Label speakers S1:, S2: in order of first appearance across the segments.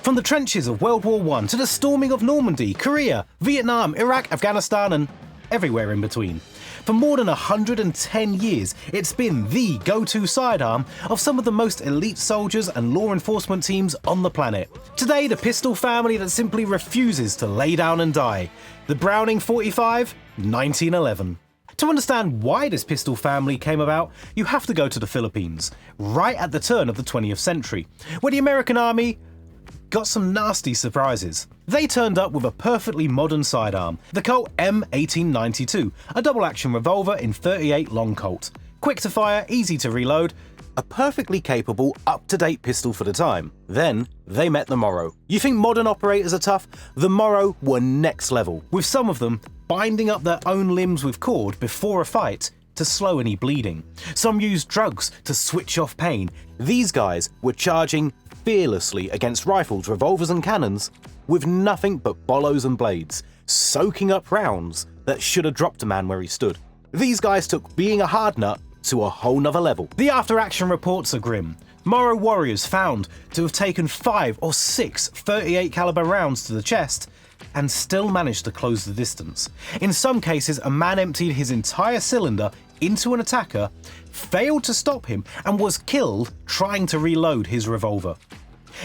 S1: From the trenches of World War I to the storming of Normandy, Korea, Vietnam, Iraq, Afghanistan, and everywhere in between. For more than 110 years, it's been the go-to sidearm of some of the most elite soldiers and law enforcement teams on the planet. Today, the pistol family that simply refuses to lay down and die. The Browning 45, 1911. To understand why this pistol family came about, you have to go to the Philippines, right at the turn of the 20th century, where the American Army got some nasty surprises. They turned up with a perfectly modern sidearm, the Colt M1892, a double-action revolver in .38 long Colt. Quick to fire, easy to reload, a perfectly capable, up-to-date pistol for the time. Then, they met the Morrow. You think modern operators are tough? The Morrow were next level, with some of them binding up their own limbs with cord before a fight to slow any bleeding. Some used drugs to switch off pain. These guys were charging fearlessly against rifles, revolvers and cannons with nothing but bollos and blades, soaking up rounds that should have dropped a man where he stood. These guys took being a hard nut to a whole nother level. The after-action reports are grim. Morrow warriors found to have taken 5 or 6 .38 caliber rounds to the chest and still managed to close the distance. In some cases, a man emptied his entire cylinder into an attacker, failed to stop him, and was killed trying to reload his revolver.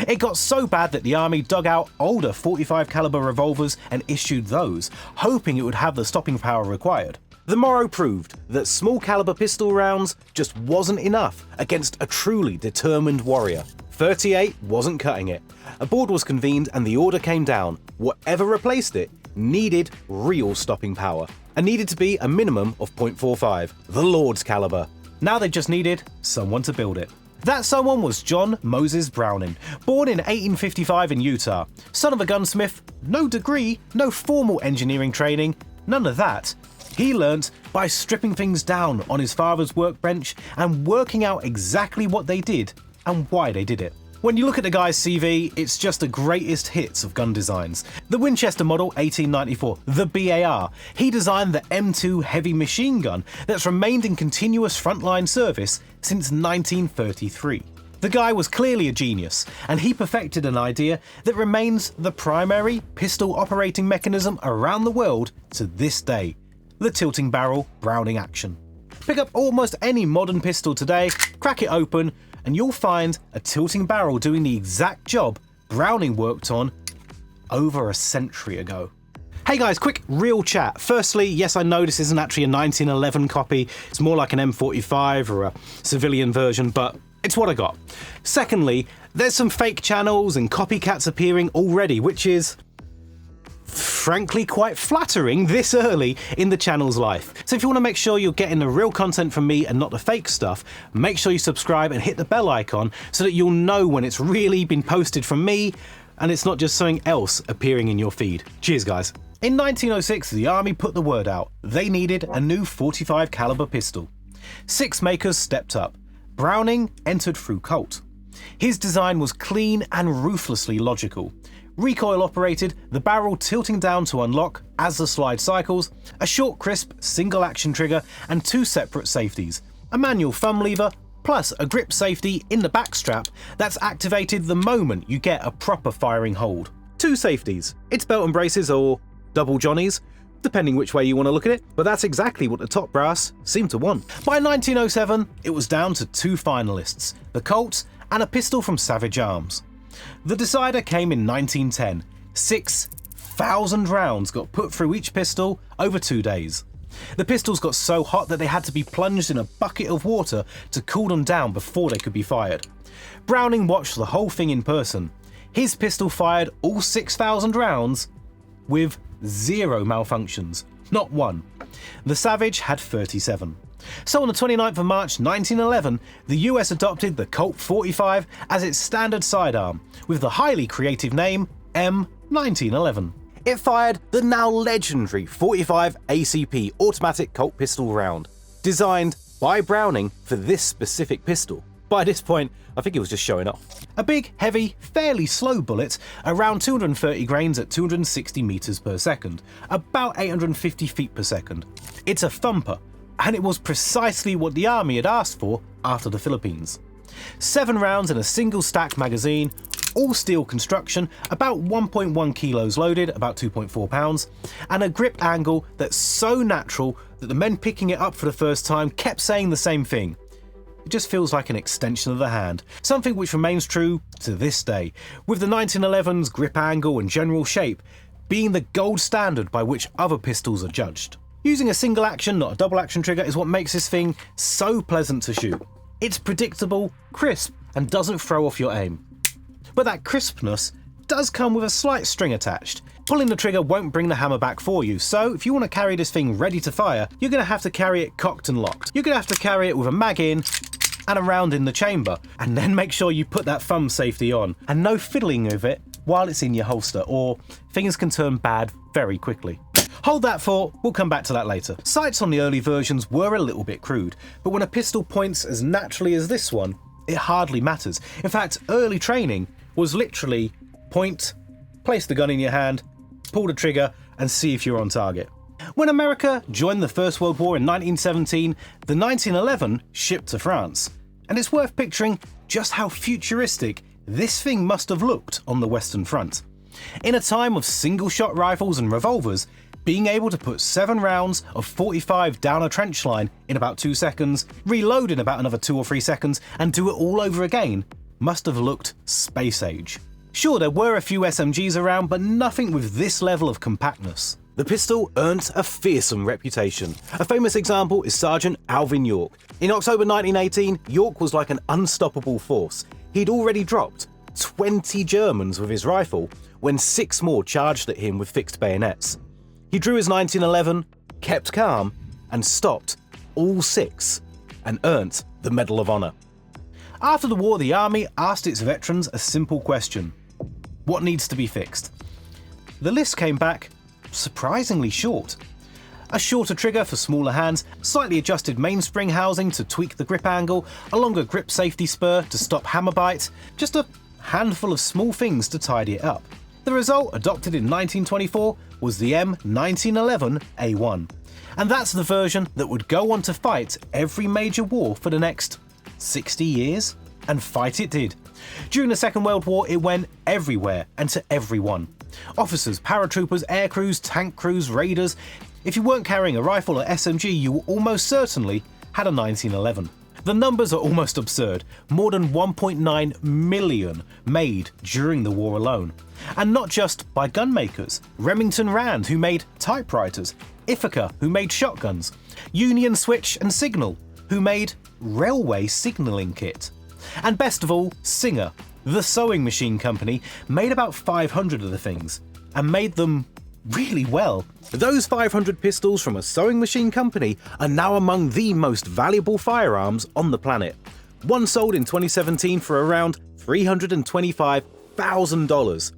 S1: It got so bad that the army dug out older .45 caliber revolvers and issued those, hoping it would have the stopping power required. The Morrow proved that small caliber pistol rounds just wasn't enough against a truly determined warrior. .38 wasn't cutting it. A board was convened and the order came down. Whatever replaced it needed real stopping power, and needed to be a minimum of .45, the Lord's caliber. Now they just needed someone to build it. That someone was John Moses Browning, born in 1855 in Utah. Son of a gunsmith, no degree, no formal engineering training, none of that. He learnt by stripping things down on his father's workbench and working out exactly what they did and why they did it. When you look at the guy's CV, it's just the greatest hits of gun designs. The Winchester model 1894, the BAR. He designed the M2 heavy machine gun that's remained in continuous frontline service since 1933. The guy was clearly a genius, and he perfected an idea that remains the primary pistol operating mechanism around the world to this day: the tilting barrel Browning action. Pick up almost any modern pistol today, crack it open, and you'll find a tilting barrel doing the exact job Browning worked on over a century ago. Hey guys, quick real chat. Firstly, yes, I know this isn't actually a 1911 copy, it's more like an M45 or a civilian version, but it's what I got. Secondly, there's some fake channels and copycats appearing already, which is frankly quite flattering this early in the channel's life. So if you want to make sure you're getting the real content from me and not the fake stuff, make sure you subscribe and hit the bell icon so that you'll know when it's really been posted from me and it's not just something else appearing in your feed. Cheers guys. In 1906, the army put the word out. They needed a new .45 caliber pistol. 6 makers stepped up. Browning entered through Colt. His design was clean and ruthlessly logical. Recoil operated, the barrel tilting down to unlock as the slide cycles, a short crisp single action trigger and 2 separate safeties, a manual thumb lever plus a grip safety in the back strap that's activated the moment you get a proper firing hold. 2 safeties, it's belt and braces or double johnnies, depending which way you want to look at it, but that's exactly what the top brass seemed to want. By 1907 it was down to 2 finalists, the Colt and a pistol from Savage Arms. The decider came in 1910. 6,000 rounds got put through each pistol over 2 days. The pistols got so hot that they had to be plunged in a bucket of water to cool them down before they could be fired. Browning watched the whole thing in person. His pistol fired all 6,000 rounds with 0 malfunctions, not one. The Savage had 37. So on the 29th of March 1911, the US adopted the Colt 45 as its standard sidearm, with the highly creative name M1911. It fired the now legendary .45 ACP automatic Colt pistol round, designed by Browning for this specific pistol. By this point, I think he was just showing off. A big, heavy, fairly slow bullet, around 230 grains at 260 meters per second, about 850 feet per second. It's a thumper, and it was precisely what the army had asked for after the Philippines. 7 rounds in a single stack magazine, All steel construction, about 1.1 kilos loaded, about 2.4 pounds, and a grip angle that's so natural that the men picking it up for the first time kept saying the same thing. It just feels like an extension of the hand, something which remains true to this day, with the 1911's grip angle and general shape being the gold standard by which other pistols are judged. Using a single action, not a double action trigger, is what makes this thing so pleasant to shoot. It's predictable, crisp, and doesn't throw off your aim. But that crispness does come with a slight string attached. Pulling the trigger won't bring the hammer back for you, so if you want to carry this thing ready to fire, you're going to have to carry it cocked and locked. You're going to have to carry it with a mag in and a round in the chamber, and then make sure you put that thumb safety on, and no fiddling with it while it's in your holster, or things can turn bad very quickly. Hold that thought, we'll come back to that later. Sights on the early versions were a little bit crude, but when a pistol points as naturally as this one, it hardly matters. In fact, early training was literally point, place the gun in your hand, pull the trigger, and see if you're on target. When America joined the First World War in 1917, the 1911 shipped to France. And it's worth picturing just how futuristic this thing must have looked on the Western Front. In a time of single-shot rifles and revolvers, being able to put 7 rounds of 45 down a trench line in about 2 seconds, reload in about another 2 or 3 seconds, and do it all over again must have looked space age. Sure, there were a few SMGs around, but nothing with this level of compactness. The pistol earned a fearsome reputation. A famous example is Sergeant Alvin York. In October 1918, York was like an unstoppable force. He'd already dropped 20 Germans with his rifle when 6 more charged at him with fixed bayonets. He drew his 1911, kept calm, and stopped all 6, and earned the Medal of Honor. After the war, the Army asked its veterans a simple question: what needs to be fixed? The list came back surprisingly short. A shorter trigger for smaller hands, slightly adjusted mainspring housing to tweak the grip angle, a longer grip safety spur to stop hammer bite, just a handful of small things to tidy it up. The result, adopted in 1924, was the M1911A1. And that's the version that would go on to fight every major war for the next 60 years. And fight it did. During the Second World War, it went everywhere and to everyone. Officers, paratroopers, air crews, tank crews, raiders. If you weren't carrying a rifle or SMG, you almost certainly had a 1911. The numbers are almost absurd, more than 1.9 million made during the war alone. And not just by gun makers. Remington Rand, who made typewriters, Ithaca, who made shotguns, Union Switch and Signal, who made railway signalling kit. And best of all, Singer, the sewing machine company, made about 500 of the things, and made them really well. Those 500 pistols from a sewing machine company are now among the most valuable firearms on the planet. One sold in 2017 for around $325,000.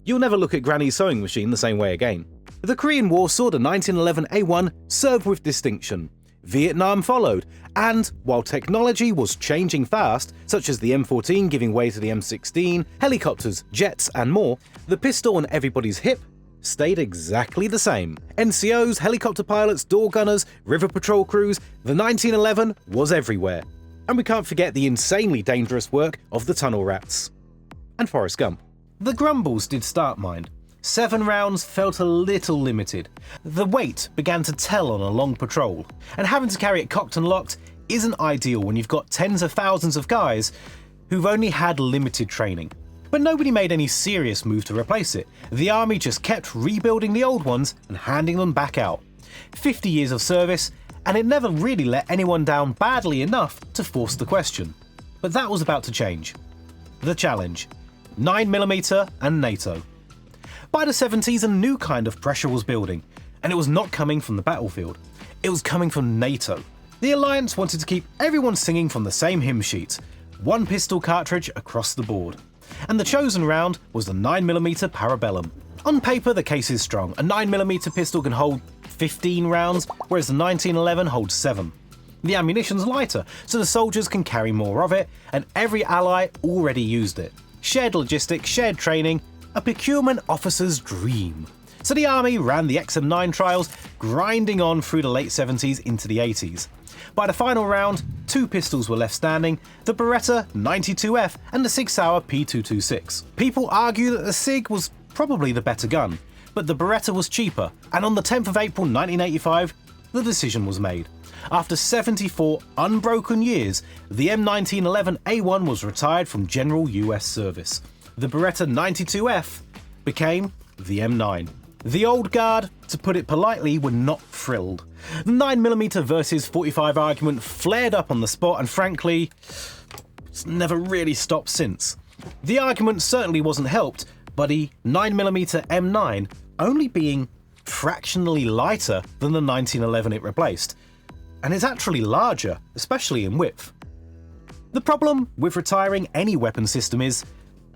S1: You'll never look at Granny's sewing machine the same way again. The Korean War saw the 1911A1 serve with distinction. Vietnam followed, and while technology was changing fast, such as the M14 giving way to the M16, helicopters, jets, and more, the pistol on everybody's hip stayed exactly the same. NCOs, helicopter pilots, door gunners, river patrol crews, the 1911 was everywhere. And we can't forget the insanely dangerous work of the tunnel rats. And Forrest Gump. The grumbles did start, mind. 7 rounds felt a little limited. The weight began to tell on a long patrol, and having to carry it cocked and locked isn't ideal when you've got tens of thousands of guys who've only had limited training. But nobody made any serious move to replace it. The Army just kept rebuilding the old ones and handing them back out. 50 years of service, and it never really let anyone down badly enough to force the question. But that was about to change. The challenge: 9mm and NATO. By the 70s, a new kind of pressure was building, and it was not coming from the battlefield. It was coming from NATO. The alliance wanted to keep everyone singing from the same hymn sheet, one pistol cartridge across the board. And the chosen round was the 9mm Parabellum. On paper, the case is strong. A 9mm pistol can hold 15 rounds, whereas the 1911 holds 7. The ammunition's lighter, so the soldiers can carry more of it, and every ally already used it. Shared logistics, shared training, a procurement officer's dream. So the Army ran the XM9 trials, grinding on through the late 70s into the 80s. By the final round, 2 pistols were left standing, the Beretta 92F and the Sig Sauer P226. People argue that the Sig was probably the better gun, but the Beretta was cheaper, and on the 10th of April 1985, the decision was made. After 74 unbroken years, the M1911A1 was retired from general US service. The Beretta 92F became the M9. The old guard, to put it politely, were not thrilled. The 9mm versus .45 argument flared up on the spot, and frankly, it's never really stopped since. The argument certainly wasn't helped by the 9mm M9 only being fractionally lighter than the 1911 it replaced, and is actually larger, especially in width. The problem with retiring any weapon system is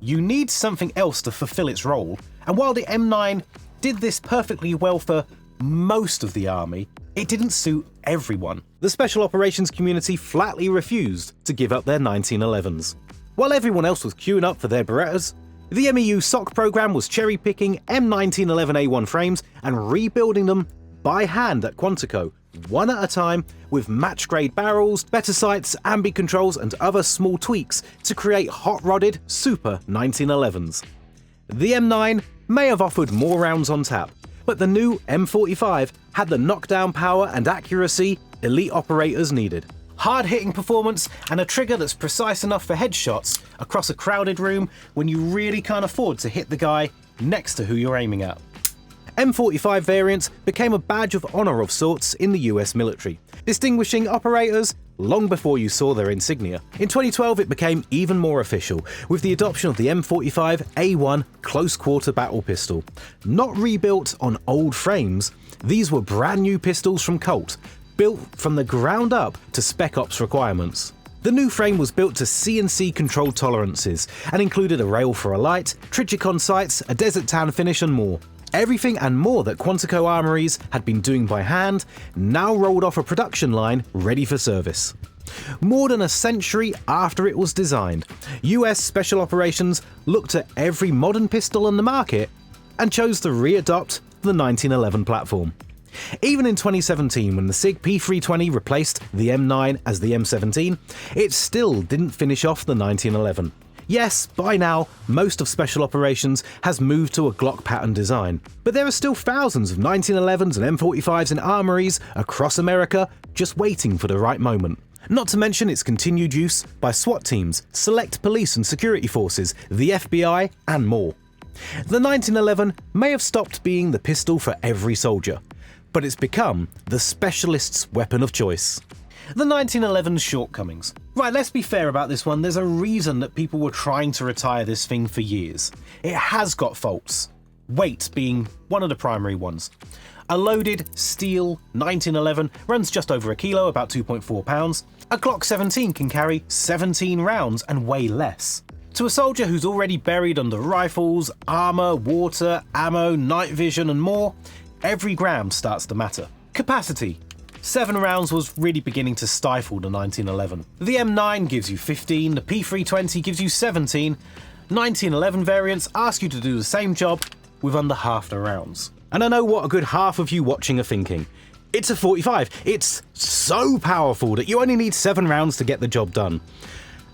S1: you need something else to fulfill its role, and while the M9 did this perfectly well for most of the army, it didn't suit everyone. The special operations community flatly refused to give up their 1911s. While everyone else was queuing up for their Berettas, the MEU SOC program was cherry-picking M1911A1 frames and rebuilding them by hand at Quantico, one at a time, with match-grade barrels, better sights, ambi controls and other small tweaks to create hot-rodded Super 1911s. The M9 may have offered more rounds on tap, but the new M45 had the knockdown power and accuracy elite operators needed. Hard-hitting performance and a trigger that's precise enough for headshots across a crowded room when you really can't afford to hit the guy next to who you're aiming at. M45 variants became a badge of honor of sorts in the US military, distinguishing operators long before you saw their insignia. In 2012 it became even more official with the adoption of the M45A1 close quarter battle pistol. Not rebuilt on old frames, these were brand new pistols from Colt, built from the ground up to Spec Ops requirements. The new frame was built to CNC controlled tolerances and included a rail for a light, Trijicon sights, a desert tan finish and more. Everything and more that Quantico Armories had been doing by hand now rolled off a production line ready for service. More than a century after it was designed, US Special Operations looked at every modern pistol on the market and chose to re-adopt the 1911 platform. Even in 2017, when the SIG P320 replaced the M9 as the M17, it still didn't finish off the 1911. Yes, by now, most of Special Operations has moved to a Glock pattern design, but there are still thousands of 1911s and M45s in armories across America just waiting for the right moment. Not to mention its continued use by SWAT teams, select police and security forces, the FBI, and more. The 1911 may have stopped being the pistol for every soldier, but it's become the specialist's weapon of choice. The 1911's shortcomings. Right, let's be fair about this one, there's a reason that people were trying to retire this thing for years. It has got faults, weight being one of the primary ones. A loaded steel 1911 runs just over a kilo, about 2.4 pounds. A Glock 17 can carry 17 rounds and weigh less. To a soldier who's already buried under rifles, armour, water, ammo, night vision and more, every gram starts to matter. Capacity. 7 rounds was really beginning to stifle the 1911. The M9 gives you 15, the P320 gives you 17. 1911 variants ask you to do the same job with under half the rounds. And I know what a good half of you watching are thinking. It's a 45. It's so powerful that you only need 7 rounds to get the job done.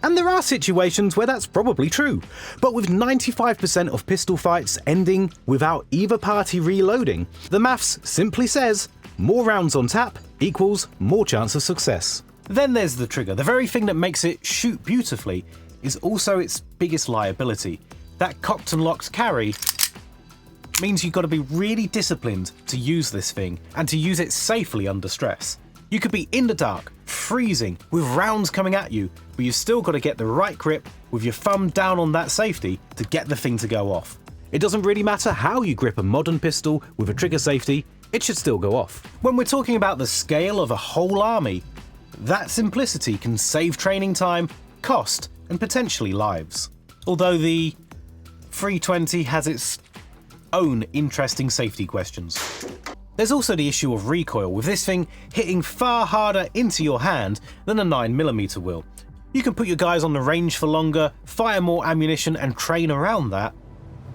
S1: And there are situations where that's probably true, but with 95% of pistol fights ending without either party reloading, the maths simply says more rounds on tap equals more chance of success. Then there's the trigger. The very thing that makes it shoot beautifully is also its biggest liability. That cocked and locked carry means you've got to be really disciplined to use this thing and to use it safely under stress. You could be in the dark, freezing, with rounds coming at you, but you've still got to get the right grip with your thumb down on that safety to get the thing to go off. It doesn't really matter how you grip a modern pistol with a trigger safety, it should still go off. When we're talking about the scale of a whole army, that simplicity can save training time, cost, and potentially lives. Although the 320 has its own interesting safety questions. There's also the issue of recoil, with this thing hitting far harder into your hand than a 9mm will. You can put your guys on the range for longer, fire more ammunition and train around that,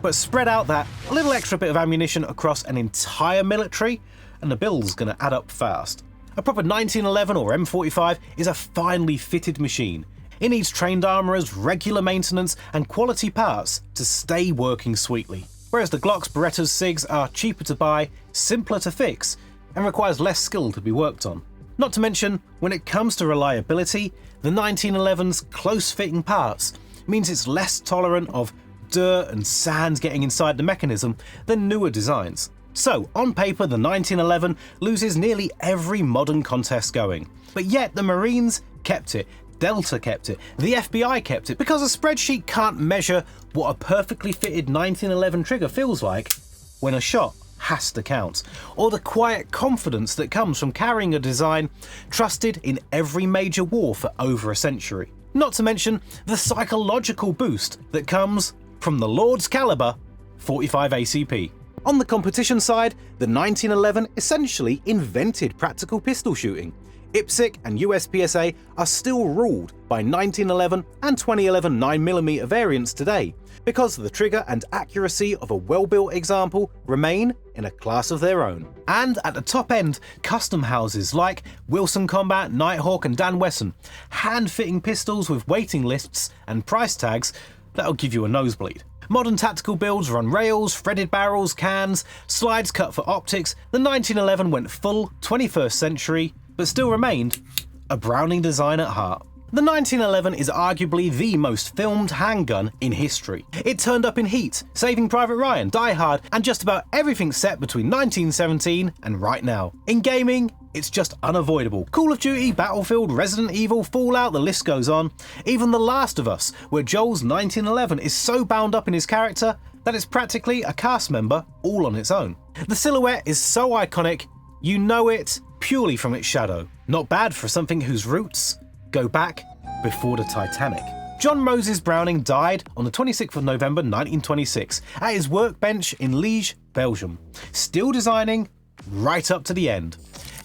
S1: but spread out that little extra bit of ammunition across an entire military and the bill's gonna add up fast. A proper 1911 or M45 is a finely fitted machine. It needs trained armourers, regular maintenance and quality parts to stay working sweetly. Whereas the Glocks, Berettas, SIGs are cheaper to buy, simpler to fix, and requires less skill to be worked on. Not to mention, when it comes to reliability, the 1911's close-fitting parts means it's less tolerant of dirt and sand getting inside the mechanism than newer designs. So, on paper, the 1911 loses nearly every modern contest going. But yet the Marines kept it, Delta kept it, the FBI kept it, because a spreadsheet can't measure what a perfectly fitted 1911 trigger feels like when a shot has to count, or the quiet confidence that comes from carrying a design trusted in every major war for over a century. Not to mention the psychological boost that comes from the Lord's caliber 45 ACP. On the competition side, the 1911 essentially invented practical pistol shooting. IPSC and USPSA are still ruled by 1911 and 2011 9mm variants today, because the trigger and accuracy of a well-built example remain in a class of their own. And at the top end, custom houses like Wilson Combat, Nighthawk and Dan Wesson, hand-fitting pistols with waiting lists and price tags that'll give you a nosebleed. Modern tactical builds run rails, threaded barrels, cans, slides cut for optics. The 1911 went full 21st century, but still remained a Browning design at heart. The 1911 is arguably the most filmed handgun in history. It turned up in Heat, Saving Private Ryan, Die Hard, and just about everything set between 1917 and right now. In gaming, it's just unavoidable. Call of Duty, Battlefield, Resident Evil, Fallout, the list goes on. Even The Last of Us, where Joel's 1911 is so bound up in his character that it's practically a cast member all on its own. The silhouette is so iconic, you know it purely from its shadow. Not bad for something whose roots go back before the Titanic. John Moses Browning died on the 26th of November 1926 at his workbench in Liège, Belgium, still designing right up to the end.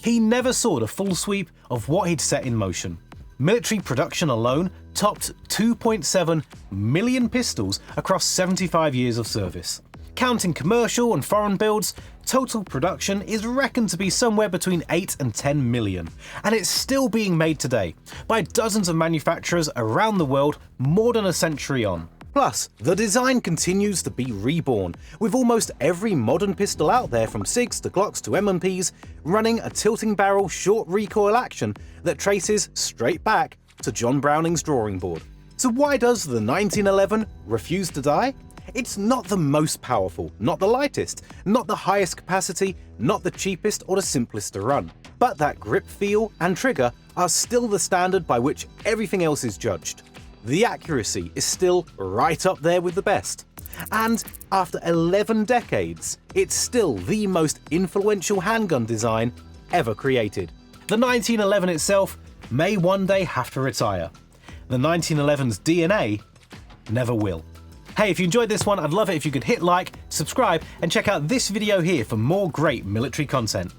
S1: He never saw the full sweep of what he'd set in motion. Military production alone topped 2.7 million pistols across 75 years of service. Counting commercial and foreign builds, total production is reckoned to be somewhere between 8 and 10 million, and it's still being made today by dozens of manufacturers around the world more than a century on. Plus, the design continues to be reborn, with almost every modern pistol out there from SIGs to Glocks to M&Ps running a tilting barrel short recoil action that traces straight back to John Browning's drawing board. So why does the 1911 refuse to die? It's not the most powerful, not the lightest, not the highest capacity, not the cheapest or the simplest to run. But that grip feel and trigger are still the standard by which everything else is judged. The accuracy is still right up there with the best. And after 11 decades, it's still the most influential handgun design ever created. The 1911 itself may one day have to retire. The 1911's DNA never will. Hey, if you enjoyed this one, I'd love it if you could hit like, subscribe, and check out this video here for more great military content.